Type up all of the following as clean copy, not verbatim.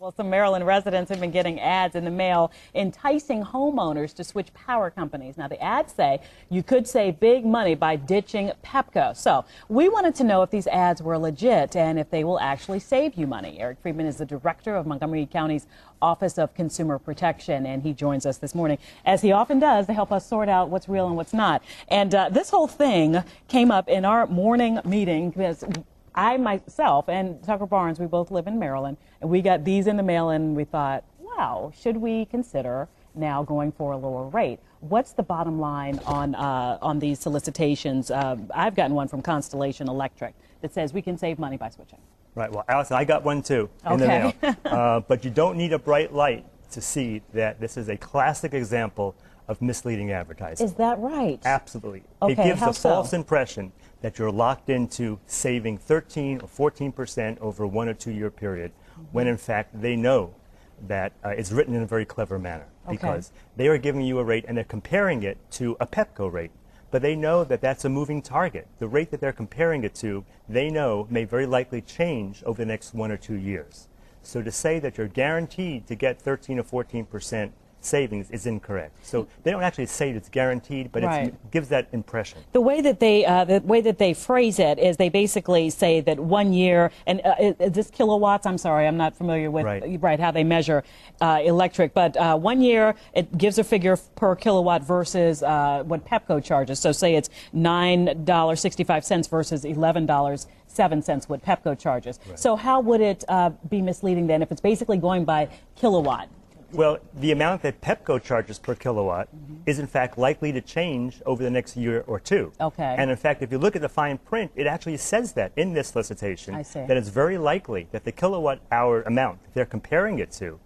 Well, some Maryland residents have been getting ads in the mail enticing homeowners to switch power companies. Now, the ads say you could save big money by ditching Pepco. So we wanted to know if these ads were legit and if they will actually save you money. Eric Friedman is the director of Montgomery County's Office of Consumer Protection, and he joins us this morning, as he often does, to help us sort out what's real and what's not. And this whole thing came up in our morning meeting because I myself and Tucker Barnes, we both live in Maryland, and we got these in the mail, and we thought, wow, should we consider now going for a lower rate? What's the bottom line on these solicitations? I've gotten one from Constellation Electric that says we can save money by switching. Right. Well, Allison, I got one too in the mail. But you don't need a bright light to see that this is a classic example of misleading advertising. Is that right? Absolutely. Okay, it gives a false so? Impression that you're locked into saving 13 or 14% over a 1 or 2 year period, when in fact they know that it's written in a very clever manner, because they are giving you a rate and they're comparing it to a Pepco rate. But they know that that's a moving target. The rate that they're comparing it to, they know may very likely change over the next 1 or 2 years. So to say that you're guaranteed to get 13 or 14% savings is incorrect. So they don't actually say it's guaranteed, but it gives that impression. The way that they phrase it is they basically say that 1 year, and is this kilowatts? I'm sorry, I'm not familiar with how they measure electric, but 1 year it gives a figure per kilowatt versus what Pepco charges. So say it's $9.65 versus $11.07 what Pepco charges. Right. So how would it be misleading then if it's basically going by kilowatt? Well, the amount that Pepco charges per kilowatt is in fact likely to change over the next year or two. Okay. And in fact, if you look at the fine print, it actually says that in this solicitation, that it's very likely that the kilowatt hour amount that they're comparing it to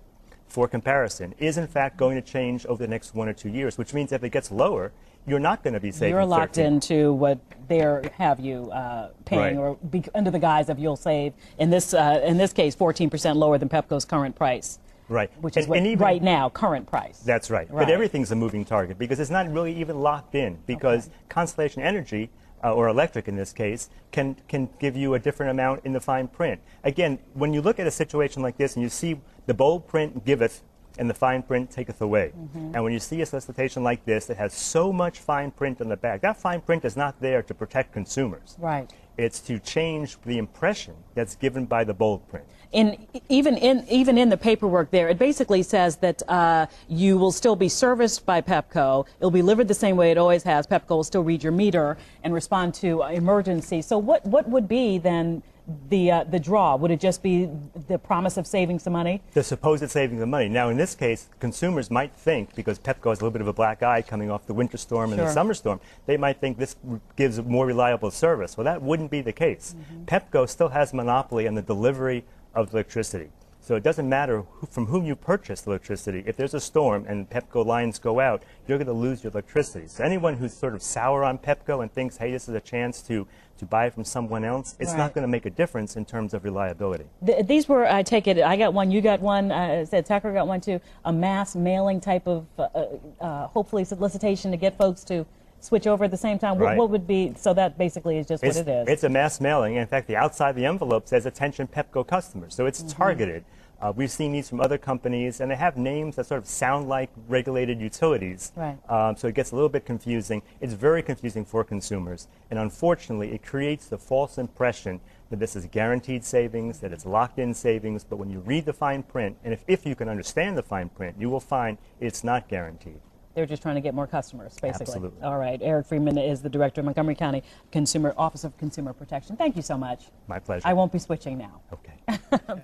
for comparison is in fact going to change over the next 1 or 2 years, which means if it gets lower, you're not going to be saving. You're locked 13. into what they're have you paying, or under the guise of you'll save, in this case, 14% lower than Pepco's current price. Right. Which is what, right now, current price. That's right. But everything's a moving target because it's not really even locked in, because Constellation Energy, or Electric in this case, can give you a different amount in the fine print. Again, when you look at a situation like this and you see the bold print giveth and the fine print taketh away, and when you see a solicitation like this that has so much fine print on the back, that fine print is not there to protect consumers. Right. It's to change the impression that's given by the bold print. Even in the paperwork there, it basically says that you will still be serviced by Pepco. It'll be delivered the same way it always has. Pepco will still read your meter and respond to emergencies. So what would be then the draw? Would it just be the promise of saving some money? The supposed saving of money. Now, in this case, consumers might think, because Pepco has a little bit of a black eye coming off the winter storm and the summer storm, they might think this gives a more reliable service. Well, that wouldn't be the case. Pepco still has monopoly on the delivery of electricity. So it doesn't matter from whom you purchase electricity. If there's a storm and Pepco lines go out, you're going to lose your electricity. So anyone who's sort of sour on Pepco and thinks, hey, this is a chance to buy from someone else, it's not going to make a difference in terms of reliability. These were, I take it, I got one, you got one, said Tucker got one too, a mass mailing type of, hopefully, solicitation to get folks to switch over at the same time. What would be, so that basically is just what it is. It's a mass mailing. In fact, the outside of the envelope says attention Pepco customers. So it's targeted. We've seen these from other companies, and they have names that sort of sound like regulated utilities. Right. So it gets a little bit confusing. It's very confusing for consumers. And unfortunately, it creates the false impression that this is guaranteed savings, that it's locked-in savings. But when you read the fine print, and if you can understand the fine print, you will find it's not guaranteed. They're just trying to get more customers, basically. Absolutely. All right. Eric Friedman is the director of Montgomery County Office of Consumer Protection. Thank you so much. My pleasure. I won't be switching now. Okay.